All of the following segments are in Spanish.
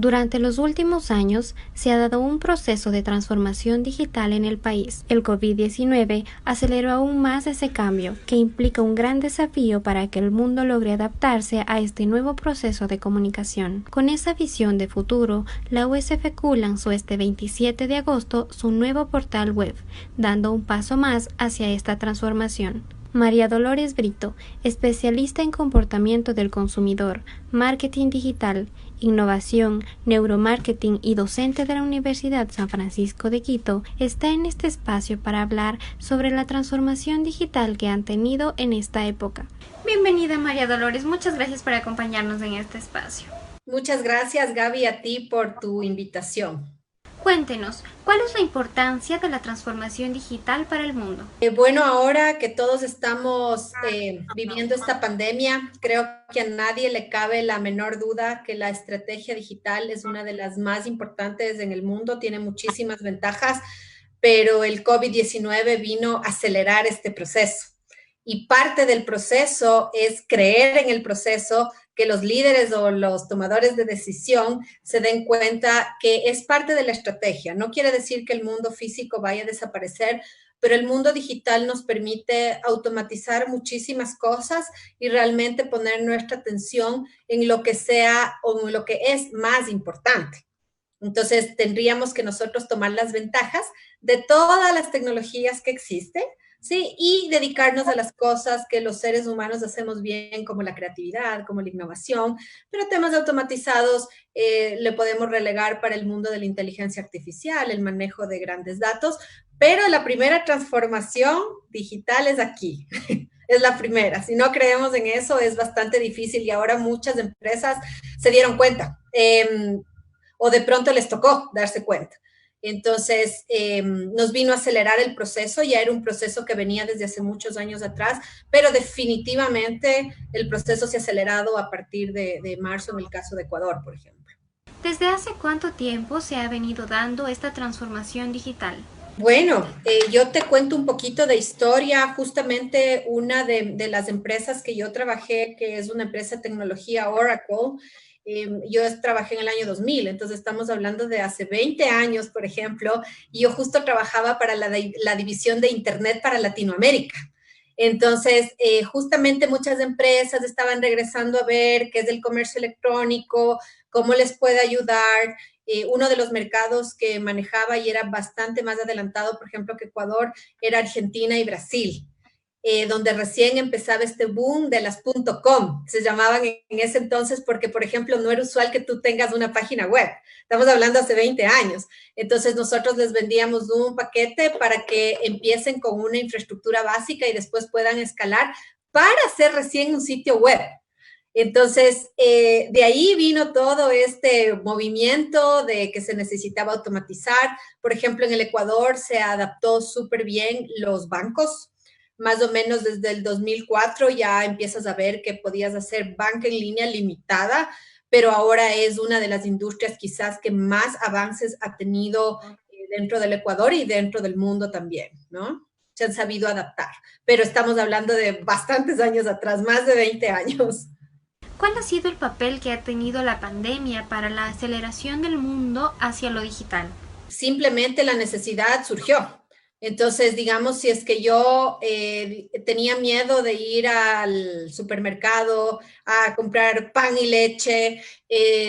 Durante los últimos años se ha dado un proceso de transformación digital en el país. El COVID-19 aceleró aún más ese cambio, que implica un gran desafío para que el mundo logre adaptarse a este nuevo proceso de comunicación. Con esa visión de futuro, la USFQ lanzó este 27 de agosto su nuevo portal web, dando un paso más hacia esta transformación. María Dolores Brito, especialista en comportamiento del consumidor, marketing digital, innovación, neuromarketing y docente de la Universidad San Francisco de Quito, está en este espacio para hablar sobre la transformación digital que han tenido en esta época. Bienvenida, María Dolores, muchas gracias por acompañarnos en este espacio. Muchas gracias, Gaby, a ti por tu invitación. Cuéntenos, ¿cuál es la importancia de la transformación digital para el mundo? Bueno, ahora que todos estamos viviendo esta pandemia, creo que a nadie le cabe la menor duda que la estrategia digital es una de las más importantes en el mundo, tiene muchísimas ventajas, pero el COVID-19 vino a acelerar este proceso. Y parte del proceso es creer en el proceso, que los líderes o los tomadores de decisión se den cuenta que es parte de la estrategia. No quiere decir que el mundo físico vaya a desaparecer, pero el mundo digital nos permite automatizar muchísimas cosas y realmente poner nuestra atención en lo que sea o en lo que es más importante. Entonces, tendríamos que nosotros tomar las ventajas de todas las tecnologías que existen, ¿sí? Y dedicarnos a las cosas que los seres humanos hacemos bien, como la creatividad, como la innovación, pero temas automatizados le podemos relegar para el mundo de la inteligencia artificial, el manejo de grandes datos, pero la primera transformación digital es aquí. Es la primera. Si no creemos en eso, es bastante difícil y ahora muchas empresas se dieron cuenta. O de pronto les tocó darse cuenta. Entonces, nos vino a acelerar el proceso, ya era un proceso que venía desde hace muchos años atrás, pero definitivamente el proceso se ha acelerado a partir de marzo en el caso de Ecuador, por ejemplo. ¿Desde hace cuánto tiempo se ha venido dando esta transformación digital? Bueno, yo te cuento un poquito de historia. Justamente una de las empresas que yo trabajé, que es una empresa de tecnología Oracle, yo trabajé en el año 2000, entonces estamos hablando de hace 20 años, por ejemplo, y yo justo trabajaba para la división de Internet para Latinoamérica. Entonces, justamente muchas empresas estaban regresando a ver qué es el comercio electrónico, cómo les puede ayudar. Uno de los mercados que manejaba y era bastante más adelantado, por ejemplo, que Ecuador, era Argentina y Brasil, donde recién empezaba este boom de las .com, se llamaban en ese entonces porque, por ejemplo, no era usual que tú tengas una página web. Estamos hablando hace 20 años. Entonces, nosotros les vendíamos un paquete para que empiecen con una infraestructura básica y después puedan escalar para hacer recién un sitio web. Entonces, de ahí vino todo este movimiento de que se necesitaba automatizar. Por ejemplo, en el Ecuador se adaptó súper bien los bancos. Más o menos desde el 2004 ya empiezas a ver que podías hacer banca en línea limitada, pero ahora es una de las industrias quizás que más avances ha tenido dentro del Ecuador y dentro del mundo también, ¿no? Se han sabido adaptar, pero estamos hablando de bastantes años atrás, más de 20 años. ¿Cuál ha sido el papel que ha tenido la pandemia para la aceleración del mundo hacia lo digital? Simplemente la necesidad surgió. Entonces, digamos, si es que yo tenía miedo de ir al supermercado a comprar pan y leche,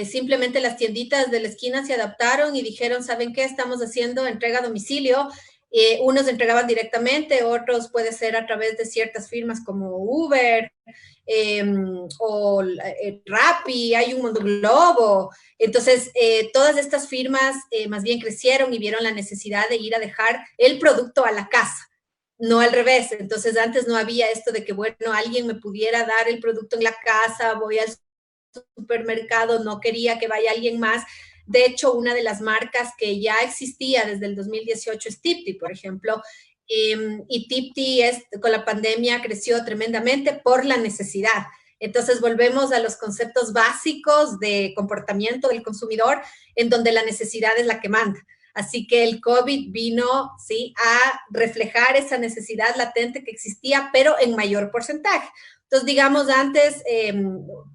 simplemente las tienditas de la esquina se adaptaron y dijeron, ¿saben qué? Estamos haciendo entrega a domicilio. Unos entregaban directamente, otros puede ser a través de ciertas firmas como Uber, o Rappi, hay un Mundo Globo. Entonces, todas estas firmas más bien crecieron y vieron la necesidad de ir a dejar el producto a la casa, no al revés. Entonces, antes no había esto de que, bueno, alguien me pudiera dar el producto en la casa, voy al supermercado, no quería que vaya alguien más. De hecho, una de las marcas que ya existía desde el 2018 es Tipti, por ejemplo, y Tipti con la pandemia creció tremendamente por la necesidad. Entonces volvemos a los conceptos básicos de comportamiento del consumidor, en donde la necesidad es la que manda. Así que el COVID vino, ¿sí?, a reflejar esa necesidad latente que existía, pero en mayor porcentaje. Entonces, digamos, antes,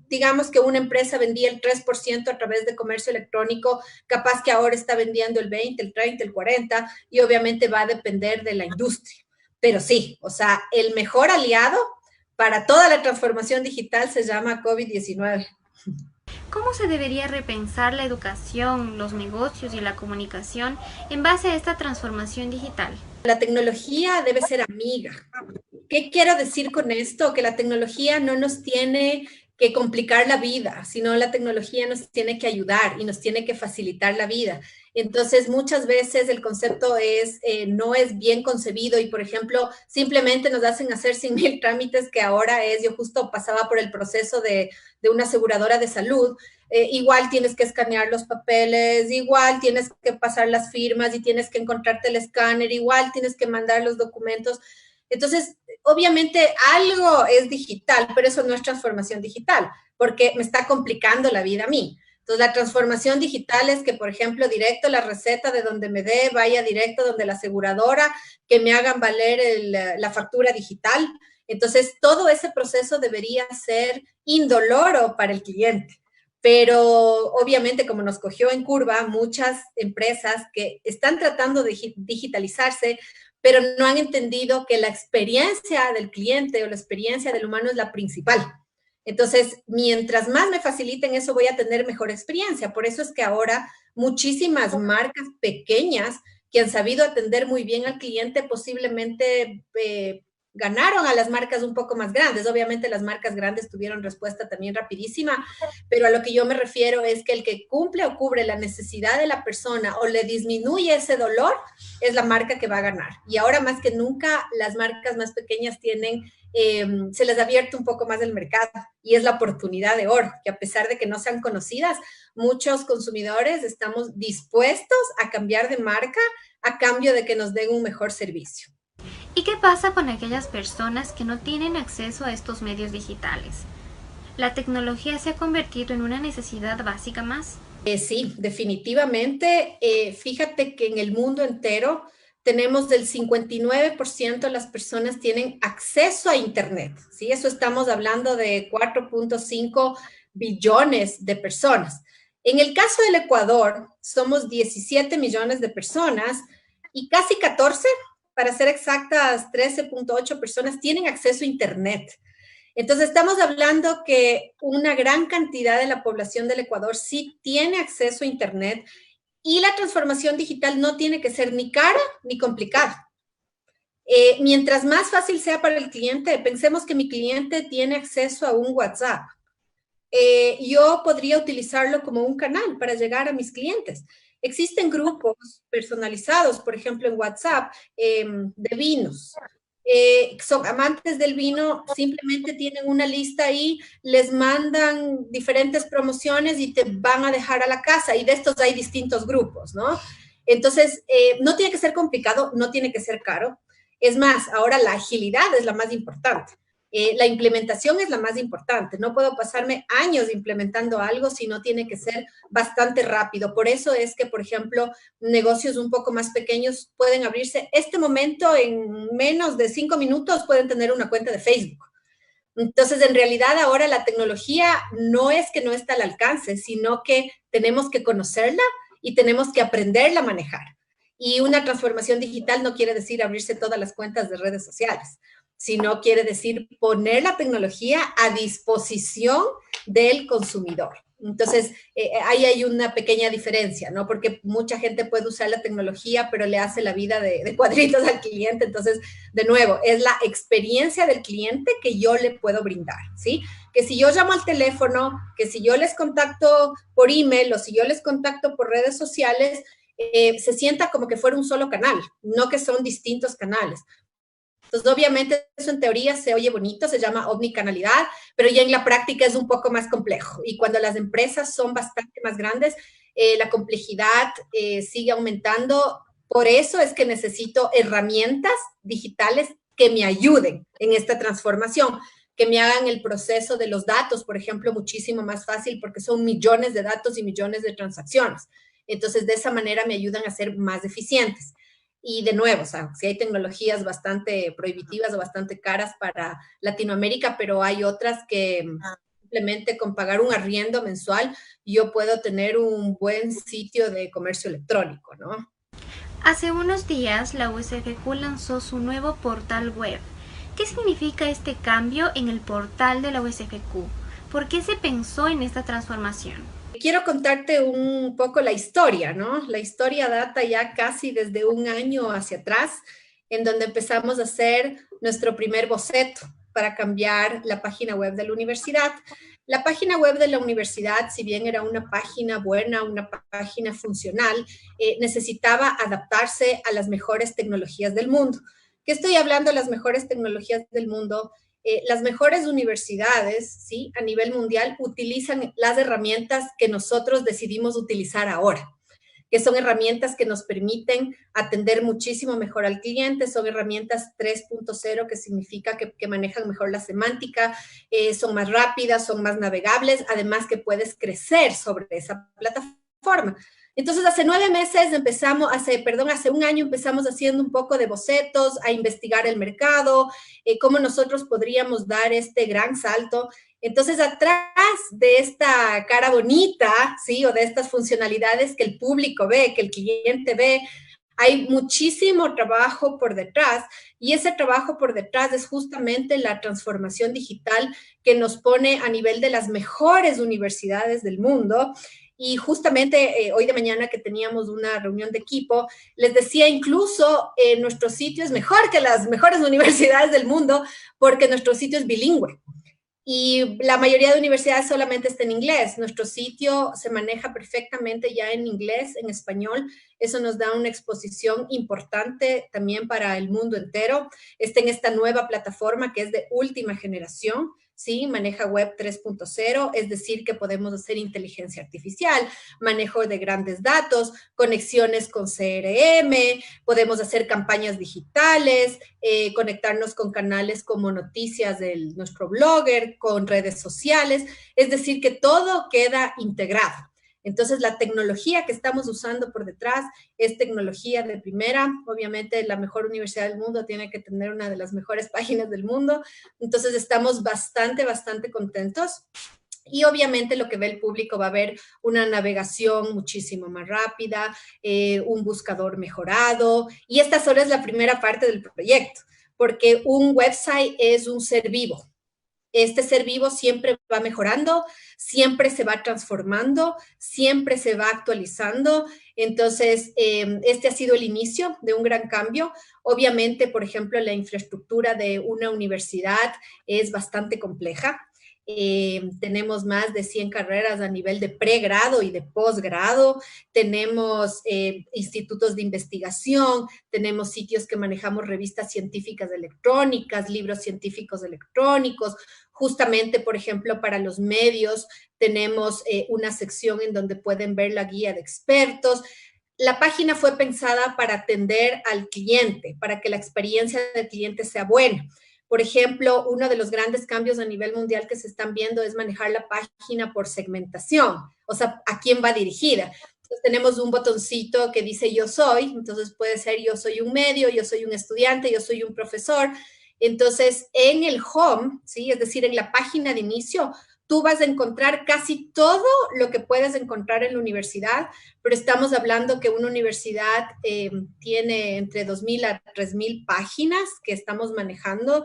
digamos que una empresa vendía el 3% a través de comercio electrónico, capaz que ahora está vendiendo el 20, el 30, el 40%, y obviamente va a depender de la industria. Pero sí, o sea, el mejor aliado para toda la transformación digital se llama COVID-19. ¿Cómo se debería repensar la educación, los negocios y la comunicación en base a esta transformación digital? La tecnología debe ser amiga. ¿Qué quiero decir con esto? Que la tecnología no nos tiene que complicar la vida, sino la tecnología nos tiene que ayudar y nos tiene que facilitar la vida. Entonces, muchas veces el concepto no es bien concebido y, por ejemplo, simplemente nos hacen hacer 100,000 trámites que ahora yo justo pasaba por el proceso de una aseguradora de salud. Igual tienes que escanear los papeles, igual tienes que pasar las firmas y tienes que encontrarte el escáner, igual tienes que mandar los documentos. Entonces, obviamente algo es digital, pero eso no es transformación digital, porque me está complicando la vida a mí. Entonces, la transformación digital es que, por ejemplo, directo la receta de donde me dé, vaya directo donde la aseguradora, que me hagan valer la factura digital. Entonces, todo ese proceso debería ser indoloro para el cliente. Pero obviamente, como nos cogió en curva, muchas empresas que están tratando de digitalizarse, pero no han entendido que la experiencia del cliente o la experiencia del humano es la principal. Entonces, mientras más me faciliten eso, voy a tener mejor experiencia. Por eso es que ahora muchísimas marcas pequeñas que han sabido atender muy bien al cliente posiblemente ganaron a las marcas un poco más grandes. Obviamente las marcas grandes tuvieron respuesta también rapidísima, pero a lo que yo me refiero es que el que cumple o cubre la necesidad de la persona o le disminuye ese dolor es la marca que va a ganar. Y ahora más que nunca las marcas más pequeñas se les ha abierto un poco más el mercado y es la oportunidad de oro, que a pesar de que no sean conocidas, muchos consumidores estamos dispuestos a cambiar de marca a cambio de que nos den un mejor servicio. ¿Y qué pasa con aquellas personas que no tienen acceso a estos medios digitales? ¿La tecnología se ha convertido en una necesidad básica más? Sí, definitivamente. Fíjate que en el mundo entero tenemos del 59% de las personas tienen acceso a Internet, ¿sí? Eso estamos hablando de 4.5 billones de personas. En el caso del Ecuador, somos 17 millones de personas y casi 14, para ser exactas, 13.8 personas tienen acceso a Internet. Entonces, estamos hablando que una gran cantidad de la población del Ecuador sí tiene acceso a Internet y la transformación digital no tiene que ser ni cara ni complicada. Mientras más fácil sea para el cliente, pensemos que mi cliente tiene acceso a un WhatsApp. Yo podría utilizarlo como un canal para llegar a mis clientes. Existen grupos personalizados, por ejemplo, en WhatsApp, de vinos. Son amantes del vino, simplemente tienen una lista ahí, les mandan diferentes promociones y te van a dejar a la casa. Y de estos hay distintos grupos, ¿no? Entonces, no tiene que ser complicado, no tiene que ser caro. Es más, ahora la agilidad es la más importante. La implementación es la más importante. No puedo pasarme años implementando algo si no tiene que ser bastante rápido. Por eso es que, por ejemplo, negocios un poco más pequeños pueden abrirse. Este momento, en menos de 5 minutos, pueden tener una cuenta de Facebook. Entonces, en realidad, ahora la tecnología no es que no está al alcance, sino que tenemos que conocerla y tenemos que aprenderla a manejar. Y una transformación digital no quiere decir abrirse todas las cuentas de redes sociales, sino quiere decir poner la tecnología a disposición del consumidor. Entonces, ahí hay una pequeña diferencia, ¿no? Porque mucha gente puede usar la tecnología, pero le hace la vida de cuadritos al cliente. Entonces, de nuevo, es la experiencia del cliente que yo le puedo brindar, ¿sí? Que si yo llamo al teléfono, que si yo les contacto por email o si yo les contacto por redes sociales, se sienta como que fuera un solo canal, no que son distintos canales. Entonces, obviamente, eso en teoría se oye bonito, se llama omnicanalidad, pero ya en la práctica es un poco más complejo. Y cuando las empresas son bastante más grandes, la complejidad sigue aumentando. Por eso es que necesito herramientas digitales que me ayuden en esta transformación, que me hagan el proceso de los datos, por ejemplo, muchísimo más fácil porque son millones de datos y millones de transacciones. Entonces, de esa manera me ayudan a ser más eficientes. Y de nuevo, o sea, si hay tecnologías bastante prohibitivas o bastante caras para Latinoamérica, pero hay otras que simplemente con pagar un arriendo mensual, yo puedo tener un buen sitio de comercio electrónico, ¿no? Hace unos días, la USFQ lanzó su nuevo portal web. ¿Qué significa este cambio en el portal de la USFQ? ¿Por qué se pensó en esta transformación? Quiero contarte un poco la historia, ¿no? La historia data ya casi desde un año hacia atrás, en donde empezamos a hacer nuestro primer boceto para cambiar la página web de la universidad. La página web de la universidad, si bien era una página buena, una página funcional, necesitaba adaptarse a las mejores tecnologías del mundo. ¿Qué estoy hablando de las mejores tecnologías del mundo? Las mejores universidades, ¿sí? A nivel mundial utilizan las herramientas que nosotros decidimos utilizar ahora, que son herramientas que nos permiten atender muchísimo mejor al cliente, son herramientas 3.0, que significa que manejan mejor la semántica, son más rápidas, son más navegables, además que puedes crecer sobre esa plataforma. Entonces, hace 9 meses hace un año empezamos haciendo un poco de bocetos, a investigar el mercado, cómo nosotros podríamos dar este gran salto. Entonces, atrás de esta cara bonita, ¿sí? O de estas funcionalidades que el público ve, que el cliente ve, hay muchísimo trabajo por detrás y ese trabajo por detrás es justamente la transformación digital que nos pone a nivel de las mejores universidades del mundo. Y justamente hoy de mañana que teníamos una reunión de equipo, les decía incluso nuestro sitio es mejor que las mejores universidades del mundo porque nuestro sitio es bilingüe. Y la mayoría de universidades solamente está en inglés. Nuestro sitio se maneja perfectamente ya en inglés, en español. Eso nos da una exposición importante también para el mundo entero. Está en esta nueva plataforma que es de última generación, ¿sí? Maneja web 3.0, es decir, que podemos hacer inteligencia artificial, manejo de grandes datos, conexiones con CRM, podemos hacer campañas digitales, conectarnos con canales como noticias de nuestro blogger, con redes sociales, es decir, que todo queda integrado. Entonces, la tecnología que estamos usando por detrás es tecnología de primera. Obviamente, la mejor universidad del mundo tiene que tener una de las mejores páginas del mundo. Entonces, estamos bastante contentos. Y obviamente lo que ve el público va a ver una navegación muchísimo más rápida, un buscador mejorado. Y esta solo es la primera parte del proyecto, porque un website es un ser vivo. Este ser vivo siempre va mejorando, siempre se va transformando, siempre se va actualizando. Entonces, este ha sido el inicio de un gran cambio. Obviamente, por ejemplo, la infraestructura de una universidad es bastante compleja. Tenemos más de 100 carreras a nivel de pregrado y de posgrado, tenemos institutos de investigación, tenemos sitios que manejamos revistas científicas electrónicas, libros científicos electrónicos, justamente, por ejemplo, para los medios tenemos una sección en donde pueden ver la guía de expertos. La página fue pensada para atender al cliente, para que la experiencia del cliente sea buena. Por ejemplo, uno de los grandes cambios a nivel mundial que se están viendo es manejar la página por segmentación, o sea, a quién va dirigida. Entonces, tenemos un botoncito que dice yo soy, entonces puede ser yo soy un medio, yo soy un estudiante, yo soy un profesor. Entonces, en el home, ¿sí? Es decir, en la página de inicio, tú vas a encontrar casi todo lo que puedes encontrar en la universidad, pero estamos hablando que una universidad tiene entre 2.000 a 3.000 páginas que estamos manejando.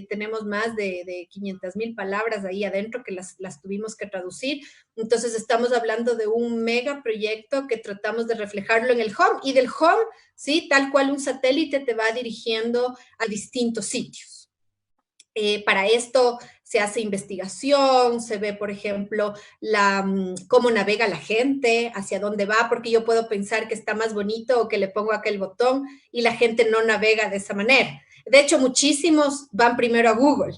Tenemos más de 500.000 palabras ahí adentro que las tuvimos que traducir. Entonces, estamos hablando de un mega proyecto que tratamos de reflejarlo en el home. Y del home, ¿sí? Tal cual un satélite te va dirigiendo a distintos sitios. Para esto se hace investigación, se ve, por ejemplo, cómo navega la gente, hacia dónde va, porque yo puedo pensar que está más bonito o que le pongo aquel botón y la gente no navega de esa manera. De hecho, muchísimos van primero a Google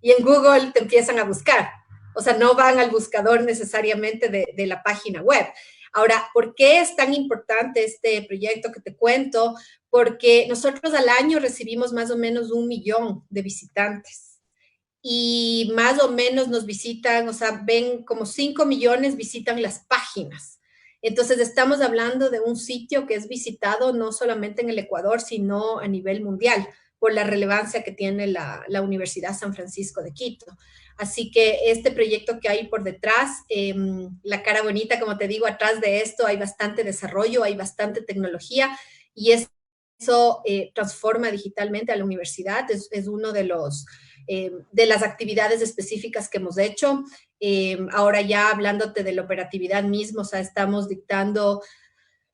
y en Google te empiezan a buscar. O sea, no van al buscador necesariamente de la página web. Ahora, ¿por qué es tan importante este proyecto que te cuento? Porque nosotros al año recibimos más o menos 1 millón de visitantes y más o menos nos visitan, o sea, ven como 5 millones visitan las páginas. Entonces, estamos hablando de un sitio que es visitado no solamente en el Ecuador, sino a nivel mundial, por la relevancia que tiene la Universidad San Francisco de Quito. Así que este proyecto que hay por detrás, la cara bonita, como te digo, atrás de esto hay bastante desarrollo, hay bastante tecnología y eso transforma digitalmente a la universidad. Es uno de las actividades específicas que hemos hecho. Ahora ya hablándote de la operatividad mismo, o sea, estamos dictando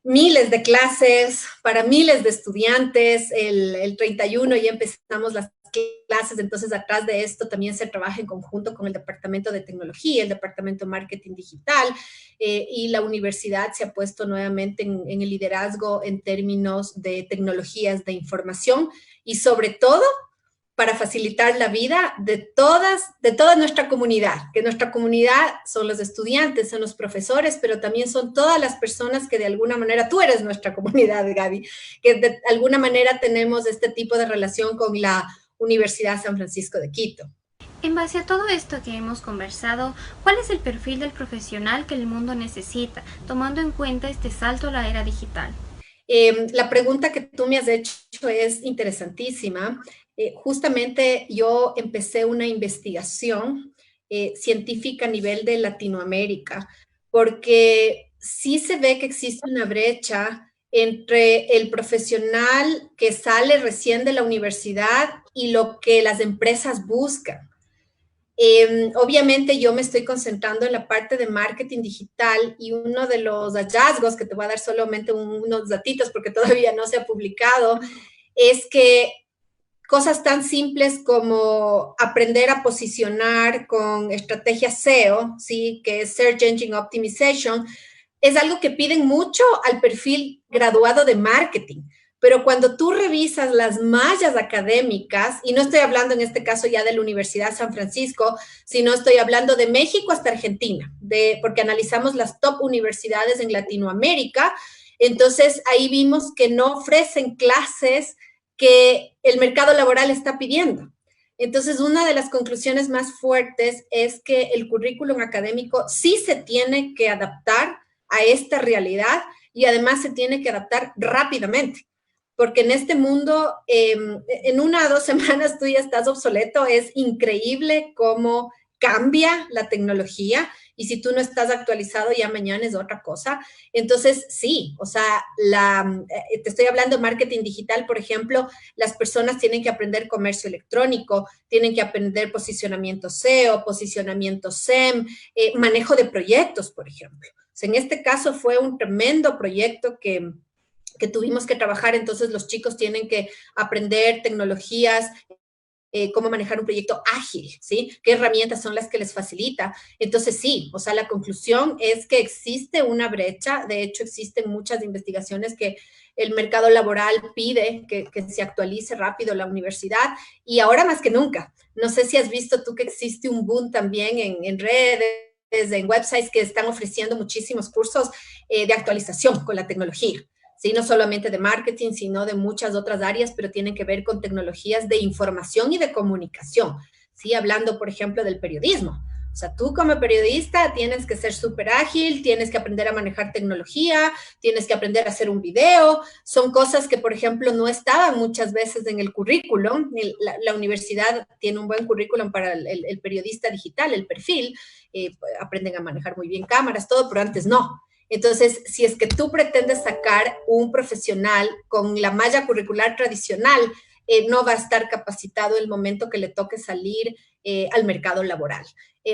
miles de clases para miles de estudiantes. El 31 ya empezamos las clases, entonces atrás de esto también se trabaja en conjunto con el Departamento de Tecnología, el Departamento de Marketing Digital, y la universidad se ha puesto nuevamente en el liderazgo en términos de tecnologías de información y sobre todo para facilitar la vida de toda nuestra comunidad, que nuestra comunidad son los estudiantes, son los profesores, pero también son todas las personas que de alguna manera, tú eres nuestra comunidad, Gaby, que de alguna manera tenemos este tipo de relación con la Universidad San Francisco de Quito. En base a todo esto que hemos conversado, ¿cuál es el perfil del profesional que el mundo necesita, tomando en cuenta este salto a la era digital? La pregunta que tú me has hecho es interesantísima. Justamente yo empecé una investigación científica a nivel de Latinoamérica, porque sí se ve que existe una brecha entre el profesional que sale recién de la universidad y lo que las empresas buscan. Obviamente yo me estoy concentrando en la parte de marketing digital y uno de los hallazgos, que te voy a dar solamente unos datitos porque todavía no se ha publicado, es que cosas tan simples como aprender a posicionar con estrategias SEO, ¿sí? Que es Search Engine Optimization, es algo que piden mucho al perfil graduado de marketing. Pero cuando tú revisas las mallas académicas, y no estoy hablando en este caso ya de la Universidad San Francisco, sino estoy hablando de México hasta Argentina, porque analizamos las top universidades en Latinoamérica, entonces ahí vimos que no ofrecen clases que el mercado laboral está pidiendo. Entonces, una de las conclusiones más fuertes es que el currículum académico sí se tiene que adaptar a esta realidad y además se tiene que adaptar rápidamente, porque en este mundo, en 1 o 2 semanas tú ya estás obsoleto. Es increíble cómo cambia la tecnología y si tú no estás actualizado ya mañana es otra cosa. Entonces, sí, o sea, te estoy hablando de marketing digital, por ejemplo, las personas tienen que aprender comercio electrónico, tienen que aprender posicionamiento SEO, posicionamiento SEM, manejo de proyectos, por ejemplo. O sea, en este caso fue un tremendo proyecto que tuvimos que trabajar, entonces los chicos tienen que aprender tecnologías, cómo manejar un proyecto ágil, ¿sí? ¿Qué herramientas son las que les facilita? Entonces, sí, o sea, la conclusión es que existe una brecha. De hecho, existen muchas investigaciones que el mercado laboral pide que se actualice rápido la universidad y ahora más que nunca. No sé si has visto tú que existe un boom también en redes, en websites que están ofreciendo muchísimos cursos de actualización con la tecnología. ¿Sí? No solamente de marketing, sino de muchas otras áreas, pero tienen que ver con tecnologías de información y de comunicación, ¿sí? Hablando, por ejemplo, del periodismo. O sea, tú como periodista tienes que ser súper ágil, tienes que aprender a manejar tecnología, tienes que aprender a hacer un video. Son cosas que, por ejemplo, no estaban muchas veces en el currículum. La universidad tiene un buen currículum para el periodista digital, el perfil. Aprenden a manejar muy bien cámaras, todo, pero antes no. Entonces, si es que tú pretendes sacar un profesional con la malla curricular tradicional, no va a estar capacitado el momento que le toque salir al mercado laboral.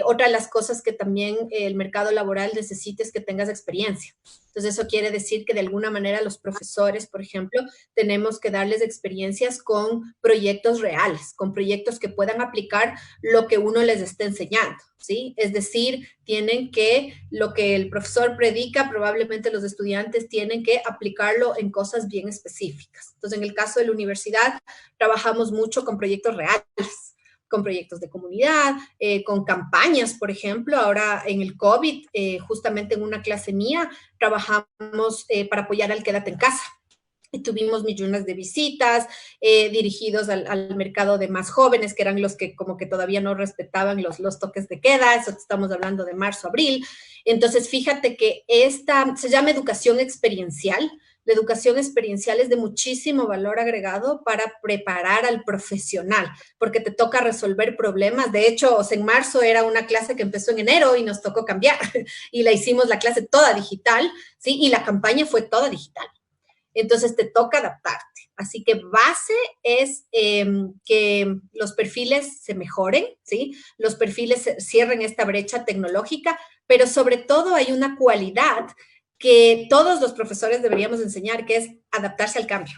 Otra de las cosas que también el mercado laboral necesita es que tengas experiencia. Entonces, eso quiere decir que de alguna manera los profesores, por ejemplo, tenemos que darles experiencias con proyectos reales, con proyectos que puedan aplicar lo que uno les está enseñando, ¿sí? Es decir, tienen que, lo que el profesor predica, probablemente los estudiantes tienen que aplicarlo en cosas bien específicas. Entonces, en el caso de la universidad, trabajamos mucho con proyectos reales, con proyectos de comunidad, con campañas, por ejemplo. Ahora en el COVID, justamente en una clase mía, trabajamos para apoyar al Quédate en Casa. Y tuvimos millones de visitas dirigidos al mercado de más jóvenes, que eran los que como que todavía no respetaban los toques de queda. Eso estamos hablando de marzo, abril. Entonces, fíjate que esta se llama educación experiencial. La educación experiencial es de muchísimo valor agregado para preparar al profesional, porque te toca resolver problemas. De hecho, o sea, en marzo era una clase que empezó en enero y nos tocó cambiar y la hicimos la clase toda digital, ¿sí? Y la campaña fue toda digital. Entonces te toca adaptarte. Así que base es que los perfiles se mejoren, ¿sí? Los perfiles cierren esta brecha tecnológica, pero sobre todo hay una cualidad que todos los profesores deberíamos enseñar, que es adaptarse al cambio.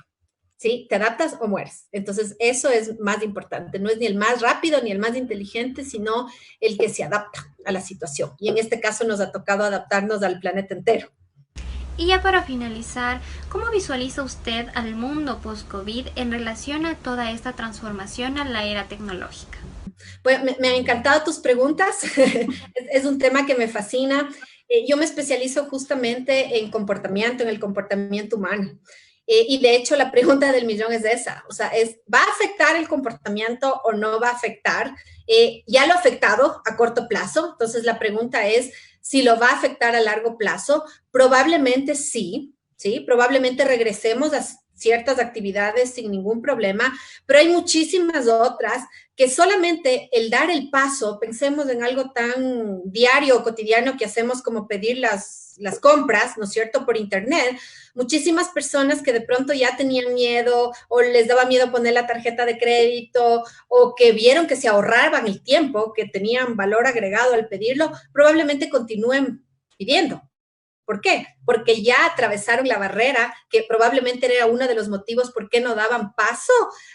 ¿Sí? Te adaptas o mueres. Entonces, eso es más importante. No es ni el más rápido ni el más inteligente, sino el que se adapta a la situación. Y en este caso nos ha tocado adaptarnos al planeta entero. Y ya para finalizar, ¿cómo visualiza usted al mundo post-COVID en relación a toda esta transformación a la era tecnológica? Pues me han encantado tus preguntas, es un tema que me fascina. Yo me especializo justamente en comportamiento, en el comportamiento humano. Y de hecho la pregunta del millón es esa, o sea, ¿va a afectar el comportamiento o no va a afectar? Ya lo ha afectado a corto plazo, entonces la pregunta es si lo va a afectar a largo plazo. Probablemente sí, ¿sí? Probablemente regresemos a ciertas actividades sin ningún problema, pero hay muchísimas otras que solamente el dar el paso, pensemos en algo tan diario o cotidiano que hacemos como pedir las compras, ¿no es cierto?, por internet. Muchísimas personas que de pronto ya tenían miedo o les daba miedo poner la tarjeta de crédito o que vieron que se ahorraban el tiempo, que tenían valor agregado al pedirlo, probablemente continúen pidiendo. ¿Por qué? Porque ya atravesaron la barrera, que probablemente era uno de los motivos por qué no daban paso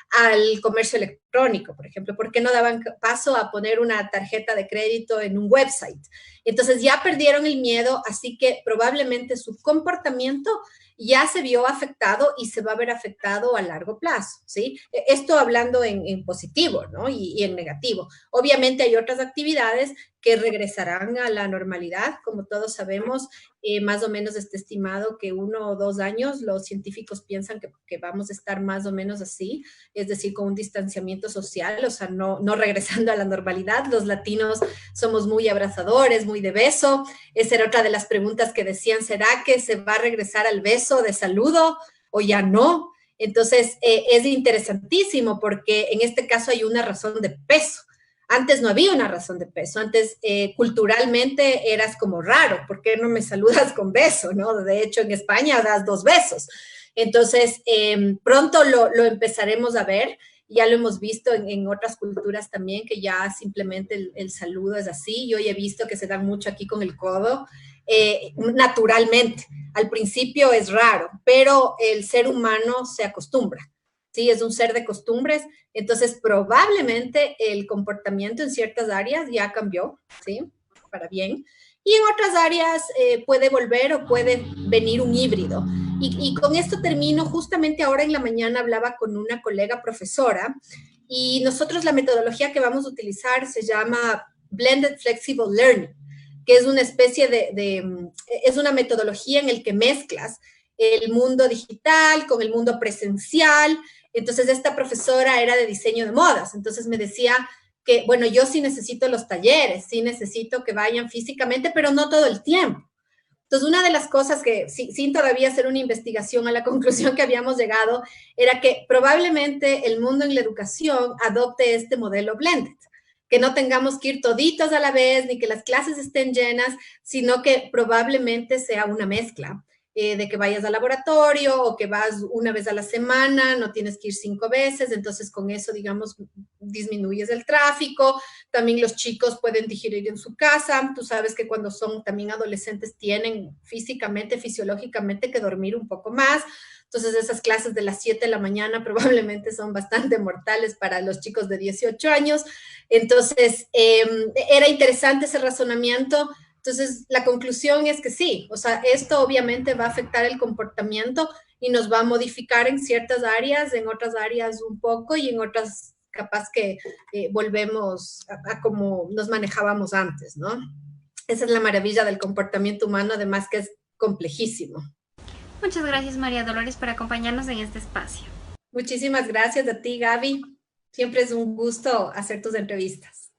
al comercio electrónico, por ejemplo, por qué no daban paso a poner una tarjeta de crédito en un website. Entonces ya perdieron el miedo, así que probablemente su comportamiento ya se vio afectado y se va a ver afectado a largo plazo, ¿sí? Esto hablando en positivo, ¿no? Y en negativo. Obviamente hay otras actividades que regresarán a la normalidad, como todos sabemos, más o menos está estimado que 1 o 2 años los científicos piensan que vamos a estar más o menos así, es decir, con un distanciamiento social, o sea, no regresando a la normalidad. Los latinos somos muy abrazadores, muy de beso. Esa era otra de las preguntas que decían, ¿será que se va a regresar al beso de saludo o ya no? Entonces, es interesantísimo porque en este caso hay una razón de peso. Antes no había una razón de peso, antes culturalmente eras como raro, ¿por qué no me saludas con beso? ¿No? De hecho, en España das 2 besos. Entonces, pronto lo empezaremos a ver, ya lo hemos visto en otras culturas también, que ya simplemente el saludo es así. Yo ya he visto que se dan mucho aquí con el codo, naturalmente. Al principio es raro, pero el ser humano se acostumbra. Sí, es un ser de costumbres, entonces probablemente el comportamiento en ciertas áreas ya cambió, ¿sí? Para bien. Y en otras áreas puede volver o puede venir un híbrido. Y con esto termino. Justamente ahora en la mañana hablaba con una colega profesora y nosotros la metodología que vamos a utilizar se llama Blended Flexible Learning, que es una especie es una metodología en el que mezclas el mundo digital con el mundo presencial. Entonces, esta profesora era de diseño de modas, entonces me decía que, bueno, yo sí necesito los talleres, sí necesito que vayan físicamente, pero no todo el tiempo. Entonces, una de las cosas que, sin todavía hacer una investigación, a la conclusión que habíamos llegado, era que probablemente el mundo en la educación adopte este modelo blended, que no tengamos que ir toditos a la vez, ni que las clases estén llenas, sino que probablemente sea una mezcla. De que vayas al laboratorio o que vas una vez a la semana, no tienes que ir 5 veces, entonces con eso, digamos, disminuyes el tráfico. También los chicos pueden digerir en su casa. Tú sabes que cuando son también adolescentes tienen físicamente, fisiológicamente que dormir un poco más. Entonces esas clases de las 7 de la mañana probablemente son bastante mortales para los chicos de 18 años. Entonces era interesante ese razonamiento. Entonces, la conclusión es que sí, o sea, esto obviamente va a afectar el comportamiento y nos va a modificar en ciertas áreas, en otras áreas un poco y en otras capaz que volvemos a como nos manejábamos antes, ¿no? Esa es la maravilla del comportamiento humano, además que es complejísimo. Muchas gracias, María Dolores, por acompañarnos en este espacio. Muchísimas gracias a ti, Gaby. Siempre es un gusto hacer tus entrevistas.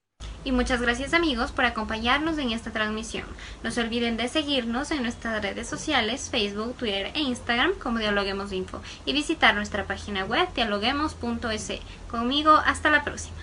Y muchas gracias, amigos, por acompañarnos en esta transmisión. No se olviden de seguirnos en nuestras redes sociales, Facebook, Twitter e Instagram como Dialoguemos Info y visitar nuestra página web dialoguemos.es. Conmigo, hasta la próxima.